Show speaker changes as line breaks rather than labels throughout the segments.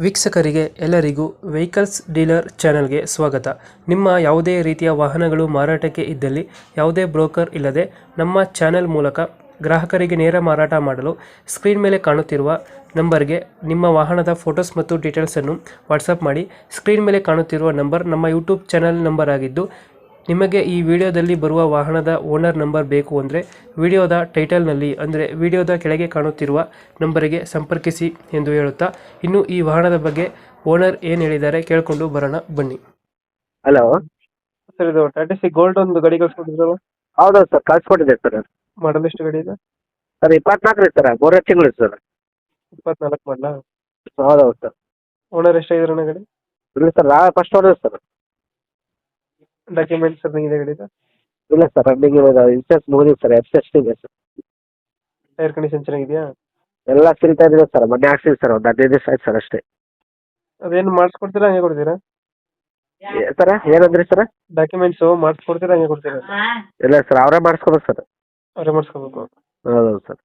ವೀಕ್ಷಕರಿಗೆ ಎಲ್ಲರಿಗೂ vehicles dealer ಚಾನೆಲ್ಗೆ ಸ್ವಾಗತ. ನಿಮ್ಮ ಯಾವುದೇ ರೀತಿಯ ವಾಹನಗಳು ಮಾರಾಟಕ್ಕೆ ಇದ್ದಲ್ಲಿ ಯಾವುದೇ ಬ್ರೋಕರ್ ಇಲ್ಲದೆ ನಮ್ಮ ಚಾನೆಲ್ ಮೂಲಕ ಗ್ರಾಹಕರಿಗೆ ನೇರ ಮಾರಾಟ ಮಾಡಲು ಸ್ಕ್ರೀನ್ ಮೇಲೆ ಕಾಣುತ್ತಿರುವ ನಂಬರ್ಗೆ ನಿಮ್ಮ ವಾಹನದ ಫೋಟೋಸ್ ಮತ್ತು ಡೀಟೇಲ್ಸನ್ನು ವಾಟ್ಸಪ್ ಮಾಡಿ. ಸ್ಕ್ರೀನ್ ಮೇಲೆ ಕಾಣುತ್ತಿರುವ ನಂಬರ್ ನಮ್ಮ ಯೂಟ್ಯೂಬ್ ಚಾನೆಲ್ ನಂಬರ್ ಆಗಿದ್ದು, ನಿಮಗೆ ಈ ವಿಡಿಯೋದಲ್ಲಿ ಬರುವ ವಾಹನದ ಓನರ್ ನಂಬರ್ ಬೇಕು ಅಂದರೆ ವಿಡಿಯೋದ ಟೈಟಲ್ನಲ್ಲಿ ಅಂದರೆ ವಿಡಿಯೋದ ಕೆಳಗೆ ಕಾಣುತ್ತಿರುವ ನಂಬರಿಗೆ ಸಂಪರ್ಕಿಸಿ ಎಂದು ಹೇಳುತ್ತಾ, ಇನ್ನು ಈ ವಾಹನದ ಬಗ್ಗೆ ಓನರ್ ಏನು ಹೇಳಿದ್ದಾರೆ ಕೇಳಿಕೊಂಡು ಬರೋಣ ಬನ್ನಿ.
ಹಲೋ.
ಸರ್, ಇದು ಟಾಟಾ ಸಿ ಗೋಲ್ಡ್ ಒಂದು ಗಾಡಿ ಕಳ್ಸ್ಕೊಟ್ಟಿದ್ರು,
ಹೌದೌದು ಸರ್, ಕಳ್ಸಿಕೊಟ್ಟಿದ್ದೆ ಸರ್.
ಮಾಡಲ್ ಎಷ್ಟು ಗಾಡಿ ಇದೆ?
ಸರ್ 24 ರೀ ಸರ್, 3 ತಿಂಗಳು ಸರ್.
24 ಮಾಡಲ?
ಹೌದೌದು ಸರ್.
ಓನರ್ ಎಷ್ಟಾಗಿದ್ರಣ್ಣ ಗಾಡಿ?
ಇಲ್ಲ sir, first owner sir.
Documents ಇದೆ ಗಾಡಿದ?
ಇಲ್ಲ ಸರ್, ರನ್ನಿಂಗ್ ಇನ್ಸೂರೆನ್ಸ್ ಮುಗಿದಿದೆ ಸರ್, ಎಫ್ಸೆಸ್ ಇದೆ ಸರ್.
ಟೈರ್ ಕಂಡೀಷನ್ ಚೆನ್ನಾಗಿದೆಯಾ?
ಎಲ್ಲ ಸಿಲ್ತಾ ಇದೆ ಸರ್, ಮೊನ್ನೆ ಹಾಕ್ಸಿವಿ ಸರ್, ಒಂದು 15 ದಿವಸ ಆಯ್ತು ಸರ್ ಅಷ್ಟೇ.
ಅದೇನು ಮಾಡಿಸ್ಕೊಡ್ತೀರಾ ಹಂಗೆ ಕೊಡ್ತೀರಾ?
ಸರ ಏನಂದ್ರಿ ಸರ್?
ಡಾಕ್ಯುಮೆಂಟ್ಸು ಮಾಡಿಸ್ಕೊಡ್ತೀರಾ ಹಂಗೆ ಕೊಡ್ತೀರಾ?
ಇಲ್ಲ ಸರ್, ಅವರೇ ಮಾಡಿಸ್ಕೋಬೇಕು ಸರ್.
ಅವರೇ ಮಾಡಿಸ್ಕೋಬೇಕು.
ಹೌದೌದು ಸರ್.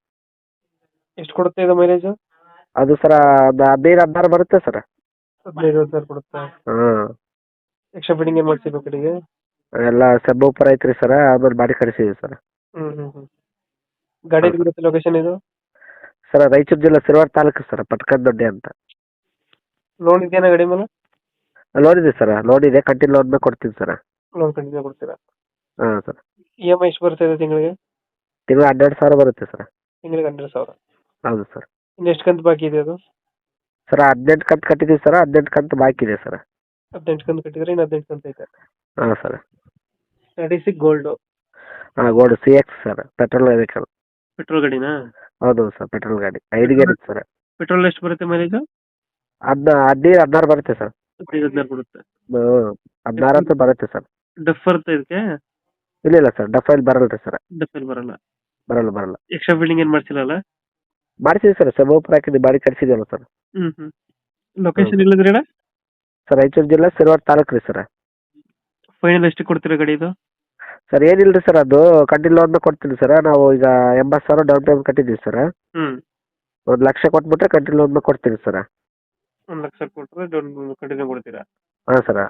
ಎಷ್ಟು ಕೊಡುತ್ತೆ ಇದು ಮೈಲೇಜು?
ಅದು ಸರ ಒಂದು 15-16 ಬರುತ್ತೆ ಸರ್.
15-20 ಕೊಡುತ್ತಾ?
ಹಾಂ.
ಎಕ್ಸ್ಟ್ರಾ ಫಿಟ್ಟಿಂಗ್ ಏನು ಮಾಡಿಸಿಬೇಕು ಕಡೆಗೆ?
ಎಲ್ಲ ಸಬ್ ಊಪರ್ ಐತ್ರಿ ಸರ್, ಆಮೇಲೆ ಮಾಡಿ ಕಳಿಸಿದ್ವಿ ಸರ್.
ಗಾಡಿ ಬರುತ್ತೆ ಲೊಕೇಶನ್ ಇದು?
ಸರ್ ರಾಯಚೂರು ಜಿಲ್ಲೆ ಸಿರವಾರ ತಾಲೂಕು ಸರ್, ಪಟ್ಕಂದೊಡ್ಡಿ ಅಂತ.
ಲೋನ್ ಇದೆಯಾ ಗಾಡಿ ಮೇಲೆ?
ಲೋನ್ ಇದೆ ಸರ್, ಲೋನ್ ಇದೆ, ಕಂಟಿನ್ಯೂ ಲೋನ್ ಮೇಲೆ ಕೊಡ್ತೀನಿ ಸರ್.
ಲೋನ್ ಕಂಟಿನ್ಯೂ ಕೊಡ್ತೀರಾ?
ಹಾಂ ಸರ್.
EMI ಎಷ್ಟು ಬರುತ್ತೆ ಇದು ತಿಂಗಳಿಗೆ?
ತಿಂಗಳು 12,000 ಬರುತ್ತೆ ಸರ್.
ತಿಂಗಳಿಗೆ 12,000?
ಹೌದು ಸರ್.
ಇನ್ನು ಎಷ್ಟು ಕಂತು ಬಾಕಿ ಇದೆ ಅದು?
ಸರ್ 18 ಕಂತು ಕಟ್ಟಿದ್ದೀವಿ ಸರ್, 18 ಕಂತು ಬಾಕಿ ಇದೆ ಸರ್.
18 ಕಂತು ಕಟ್ಟಿದ್ರೆ ಇನ್ನು 18 ಕಂತು ಐತೆ.
ಹಾಂ ಸರ್.
36 ಗೋಲ್ಡು?
ಹಾಂ, gold CX sir, petrol vehicle.
Petrol ಗಾಡಿನಾ?
ಹೌದು ಸರ್, ಪೆಟ್ರೋಲ್ ಗಾಡಿ 5 ಗೇರ್ ಇದೆ ಸರ್.
ಪೆಟ್ರೋಲ್ ಎಷ್ಟು ಬರುತ್ತೆ ಮೈಲೇಜು?
16 ಬರುತ್ತೆ ಸರ್.
16 ಬರುತ್ತೆ.
16 ಅಂತೂ ಬರುತ್ತೆ ಸರ್.
ಡಫ್ ಬರುತ್ತೆ ಇದಕ್ಕೆ?
ಇಲ್ಲ ಸರ್, ಡಫೈಲ್ ಬರಲ್ಲ ರೀ ಸರ್.
ಡಫ್ ಬರಲ್ಲ?
ಬರಲ್ಲ.
ಎಕ್ಸ್ಟ್ರಾ ಫಿಟ್ಟಿಂಗ್ ಏನು ಮಾಡಿಸಿಲ್ಲ?
ಮಾಡಿಸಿದ್ವಿ ಸರ್, ಸಬ್ ಊಪರ್ ಹಾಕಿದ್ವಿ, ಬಾಡಿ ಕಳಿಸಿದ್ವಲ್ಲ ಸರ್.
ಲೊಕೇಶನ್ ಇಲ್ಲದ್ರಿ ಅಣ್ಣ?
ಸರ್ ರಾಯಚೂರು ಜಿಲ್ಲೆ ಸಿರವಾರ ತಾಲೂಕು ರೀ ಸರ್.
ಫೈನಲ್ ಎಷ್ಟು ಕೊಡ್ತೀರಾ ಗಾಡಿ ಇದು?
ಸರ್ ಏನಿಲ್ಲ ರೀ ಸರ್, ಅದು ಕಂಟಿನ್ಯೂ ಲೋನ್ ಮೇಲೆ ಕೊಡ್ತೀನಿ ಸರ್. ನಾವು ಈಗ 80,000 ಡೌನ್ ಪೇಮೆಂಟ್ ಕಟ್ಟಿದ್ದೀವಿ ಸರ್. 1 ಲಕ್ಷ ಕೊಟ್ಬಿಟ್ರೆ ಕಂಟಿನ್ಯೂ ಲೋನ್ ಮೇಲೆ ಕೊಡ್ತೀನಿ ಸರ್.
1 ಲಕ್ಷ ಕೊಟ್ಟರೆ ಡೌನ್ ಕಂಟಿನ್ಯೂ ಕೊಡ್ತೀರಾ?
ಹಾಂ ಸರ್.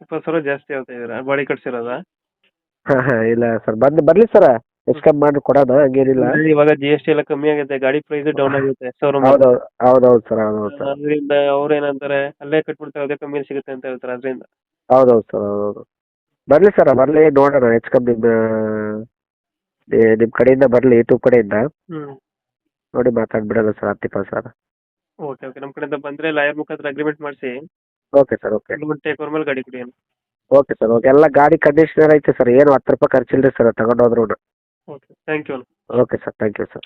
20,000 ಜಾಸ್ತಿ ಆಗ್ತಾ ಇದೀರಾ ಬಾಡಿ ಕಟ್ಸಿರೋದ?
ಹಾಂ ಇಲ್ಲ ಸರ್, ಬರಲಿ ಸರ್, ಹೆಚ್ಚು ಕಮ್ಮಿ ಮಾಡಿ ಕೊಡೋದು, ಹಂಗೇನಿಲ್ಲ.
ಇವಾಗ GST ಎಲ್ಲ ಕಮ್ಮಿ ಆಗುತ್ತೆ, ಗಾಡಿ ಪ್ರೈಸ್ ಡೌನ್ ಆಗುತ್ತೆ ಶೋರೂಮ್.
ಹೌದೌದು ಸರ್.
ಅದರಿಂದ ಅವ್ರು ಏನಂತಾರೆ, ಅಲ್ಲೇ ಕಟ್ಬಿಡ್ತಾರೆ, ಅದೇ ಕಮ್ಮಿ ಸಿಗುತ್ತೆ ಅಂತ ಹೇಳ್ತಾರೆ. ಅದರಿಂದ
ಹೌದೌದು ಸರ್, ಹೌದೌದು. ಬರಲಿ ಸರ್, ಬರಲಿ, ನೋಡೋಣ ಹೆಚ್ಚು ಕಮ್ಮಿ ನಿಮ್ಮ ಕಡೆಯಿಂದ ಬರಲಿ, ಯೂಟ್ಯೂಬ್ ಕಡೆಯಿಂದ ನೋಡಿ ಮಾತಾಡ್ಬಿಡೋಣ ಸರ್, 10-20,000.
ಓಕೆ, ನಮ್ಮ ಕಡೆಯಿಂದ ಬಂದ್ರೆ ಲಾಯರ್ ಮುಖಾಂತರ ಅಗ್ರಿಮೆಂಟ್ ಮಾಡಿಸಿ.
Okay sir, okay.
Loan take over ಮೇಲೆ ಗಾಡಿ ಕೊಡಿ.
Okay sir, okay. ಎಲ್ಲ ಗಾಡಿ ಕಂಡೀಷನರ್ ಐತೆ ಸರ್, ಏನು 10 ರೂಪಾಯಿ ಖರ್ಚಿಲ್ಲ ಸರ್ ತಗೊಂಡೋದ್ರು.
Okay, thank you.
Okay sir, thank you sir.